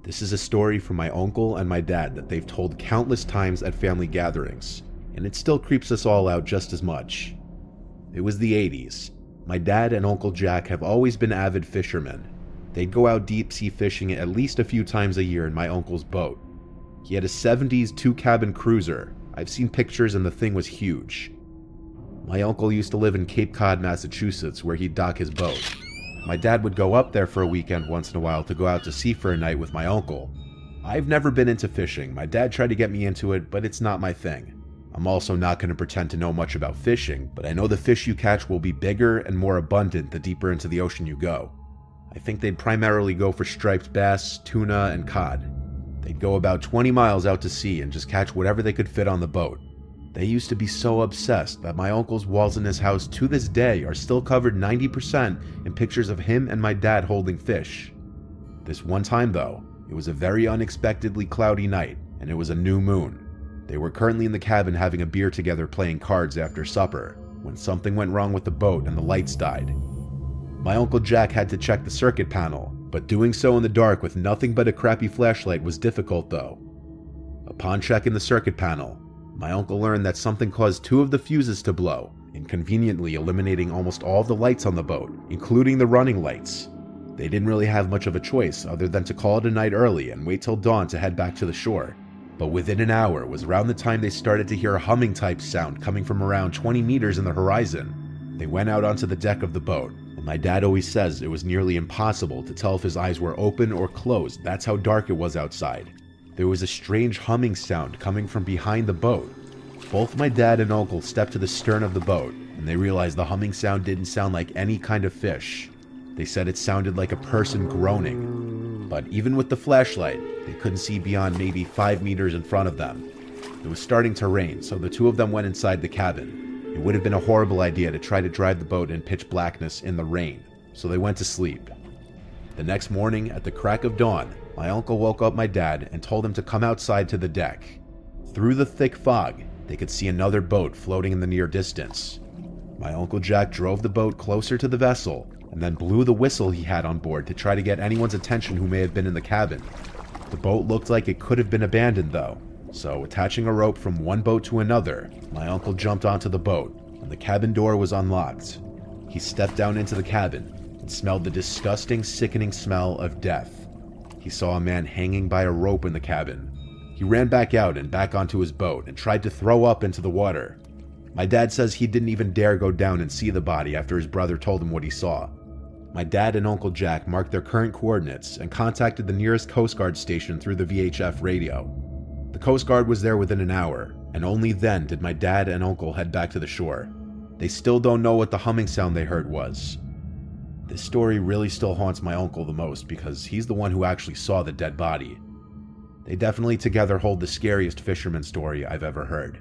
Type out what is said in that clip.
This is a story from my uncle and my dad that they've told countless times at family gatherings, and it still creeps us all out just as much. It was the 80s. My dad and Uncle Jack have always been avid fishermen. They'd go out deep-sea fishing at least a few times a year in my uncle's boat. He had a 70s two-cabin cruiser. I've seen pictures and the thing was huge. My uncle used to live in Cape Cod, Massachusetts, where he'd dock his boat. My dad would go up there for a weekend once in a while to go out to sea for a night with my uncle. I've never been into fishing. My dad tried to get me into it, but it's not my thing. I'm also not going to pretend to know much about fishing, but I know the fish you catch will be bigger and more abundant the deeper into the ocean you go. I think they'd primarily go for striped bass, tuna, and cod. They'd go about 20 miles out to sea and just catch whatever they could fit on the boat. They used to be so obsessed that my uncle's walls in his house to this day are still covered 90% in pictures of him and my dad holding fish. This one time though, it was a very unexpectedly cloudy night and it was a new moon. They were currently in the cabin having a beer together playing cards after supper when something went wrong with the boat and the lights died. My Uncle Jack had to check the circuit panel, but doing so in the dark with nothing but a crappy flashlight was difficult though. Upon checking the circuit panel, my uncle learned that something caused two of the fuses to blow, inconveniently eliminating almost all the lights on the boat, including the running lights. They didn't really have much of a choice other than to call it a night early and wait till dawn to head back to the shore. But within an hour was around the time they started to hear a humming type sound coming from around 20 meters in the horizon. They went out onto the deck of the boat, and my dad always says it was nearly impossible to tell if his eyes were open or closed. That's how dark it was outside. There was a strange humming sound coming from behind the boat. Both my dad and uncle stepped to the stern of the boat, and they realized the humming sound didn't sound like any kind of fish. They said it sounded like a person groaning. But even with the flashlight, they couldn't see beyond maybe 5 meters in front of them. It was starting to rain, so the two of them went inside the cabin. It would have been a horrible idea to try to drive the boat in pitch blackness in the rain, so they went to sleep. The next morning, at the crack of dawn, my uncle woke up my dad and told him to come outside to the deck. Through the thick fog, they could see another boat floating in the near distance. My Uncle Jack drove the boat closer to the vessel and then blew the whistle he had on board to try to get anyone's attention who may have been in the cabin. The boat looked like it could have been abandoned though, so attaching a rope from one boat to another, my uncle jumped onto the boat and the cabin door was unlocked. He stepped down into the cabin and smelled the disgusting, sickening smell of death. He saw a man hanging by a rope in the cabin. He ran back out and back onto his boat and tried to throw up into the water. My dad says he didn't even dare go down and see the body after his brother told him what he saw. My dad and Uncle Jack marked their current coordinates and contacted the nearest Coast Guard station through the VHF radio. The Coast Guard was there within an hour, and only then did my dad and uncle head back to the shore. They still don't know what the humming sound they heard was. This story really still haunts my uncle the most because he's the one who actually saw the dead body. They definitely together hold the scariest fisherman story I've ever heard.